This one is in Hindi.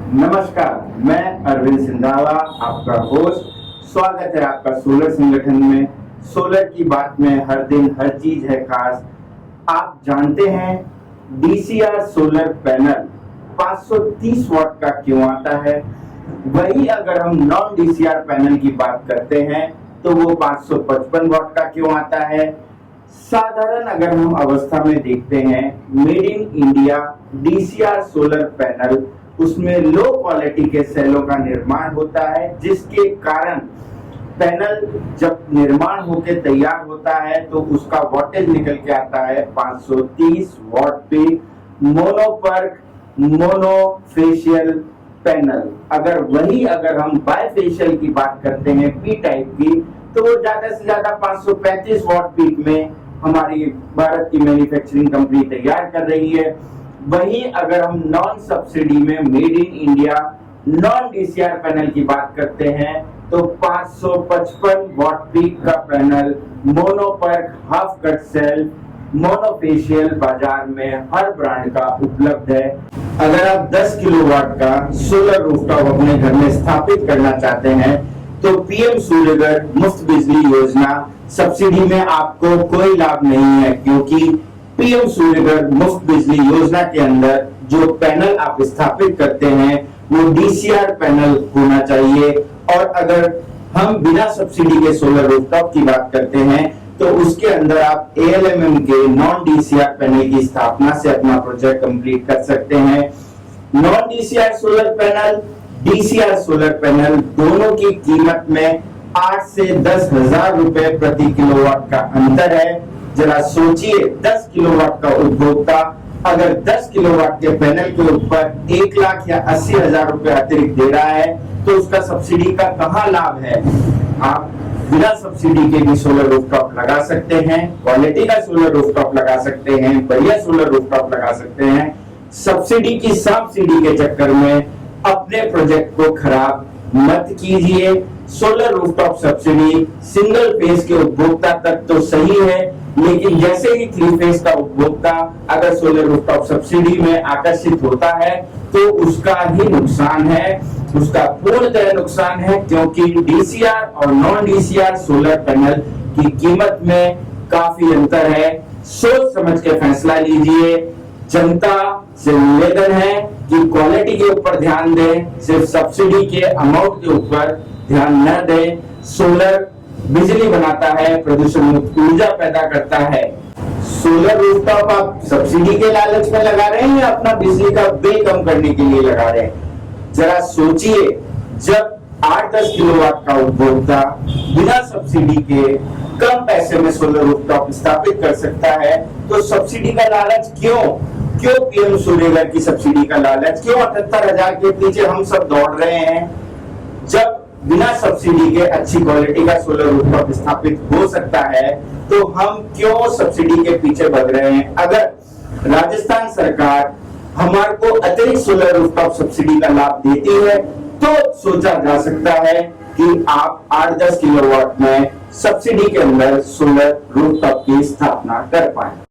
नमस्कार, मैं अरविंद सिंधावा, आपका होस्ट। स्वागत है आपका सोलर संगठन में। सोलर की बात में हर दिन हर चीज है खास। आप जानते हैं डीसीआर सोलर पैनल 530 वाट का क्यों आता है? वही अगर हम नॉन डीसीआर पैनल की बात करते हैं तो वो 555 वाट का क्यों आता है? साधारण अगर हम अवस्था में देखते हैं, made in India DCR solar panel, उसमें लो क्वालिटी के सेलों का निर्माण होता है, जिसके कारण पैनल जब निर्माण होकर तैयार होता है तो उसका वोल्टेज निकल के आता है 530 watt peak mono PERC monofacial panel. अगर हम बायफेशियल की बात करते हैं पी टाइप की, तो वो ज्यादा से ज्यादा 535 वॉट पीक में हमारी भारत की मैन्युफैक्चरिंग कंपनी तैयार कर रही है। वहीं अगर हम नॉन सब्सिडी में made in India non DCR panel की बात करते हैं तो 555 वॉट पीक का panel monoperc half cut cell monofacial बाजार में हर ब्रांड का उपलब्ध है। अगर आप 10 किलोवाट का सोलर रूफटॉप अपने घर में स्थापित करना चाहते हैं तो पीएम सूर्यघर मुफ्त बिजली योजना सब्सिडी में आपको कोई लाभ नहीं है, क्योंकि पीएम सूर्यघर मुफ्त बिजली योजना के अंदर जो पैनल आप स्थापित करते हैं वो डीसीआर पैनल होना चाहिए। और अगर हम बिना सब्सिडी के सोलर रूफटॉप की बात करते हैं तो उसके अंदर आप एएलएमएम के नॉन डीसीआर पैनल की स्थापना से अपना प्रोजेक्ट कंप्लीट कर सकते हैं। Non DCR solar panel, DCR solar panel दोनों की कीमत में 8 से 10,000 रुपए प्रति किलोवाट का अंतर है। जरा सोचिए, 10 किलोवाट का उपभोक्ता अगर 10 किलोवाट के पैनल के ऊपर 1 लाख या 80,000 रुपए अतिरिक्त दे रहा है तो उसका सब्सिडी का कहाँ लाभ है? आप बिना सब्सिडी के भी सोलर रूफटॉप लगा सकते हैं, क्वालिटी का सोलर रूफटॉप लगा सकते हैं, बढ़िया सोलर रूफटॉप लगा सकते हैं। सब्सिडी की सब्सिडी के चक्कर में अपने प्रोजेक्ट को खराब मत कीजिए। Solar rooftop subsidy single phase के उपभोक्ता तक तो सही है, लेकिन जैसे ही 3 फेज का उपभोक्ता अगर सोलर रूफटॉप सब्सिडी में आकर्षित होता है तो उसका ही नुकसान है, उसका पूर्णतः नुकसान है, क्योंकि डीसीआर और नॉन डीसीआर सोलर पैनल की कीमत में काफी अंतर है। सोच समझ के फैसला लीजिए। जनता से निवेदन है कि क्वालिटी के ऊपर ध्यान दें, सिर्फ सब्सिडी के अमाउंट के ऊपर ध्यान न दें। सोलर बिजली बनाता है, प्रदूषण मुक्त ऊर्जा पैदा करता है। सोलर रूफटॉप आप सब्सिडी के लालच में लगा रहे हैं या अपना बिजली का बिल कम करने के लिए लगा रहे हैं? जरा सोचिए, जब 8-10 किलोवाट का उपभोक्ता बिना सब्सिडी के कम पैसे में सोलर रूफटॉप स्थापित कर सकता है तो सब्सिडी का लालच क्यों पीएम सूर्यघर की सब्सिडी का लालच क्यों 78,000 के पीछे हम सब दौड़ रहे हैं, जब बिना सब्सिडी के अच्छी क्वालिटी का सोलर रूफटॉप स्थापित हो सकता है तो हम क्यों सब्सिडी के पीछे भाग रहे हैं? अगर राजस्थान सरकार हमारे को अतिरिक्त सोलर रूफटॉप सब्सिडी का लाभ देती है तो सोचा जा सकता है कि आप 8-10 किलोवाट में सब्सिडी के अंदर सोलर रूफटॉप की स्थापना कर पाए।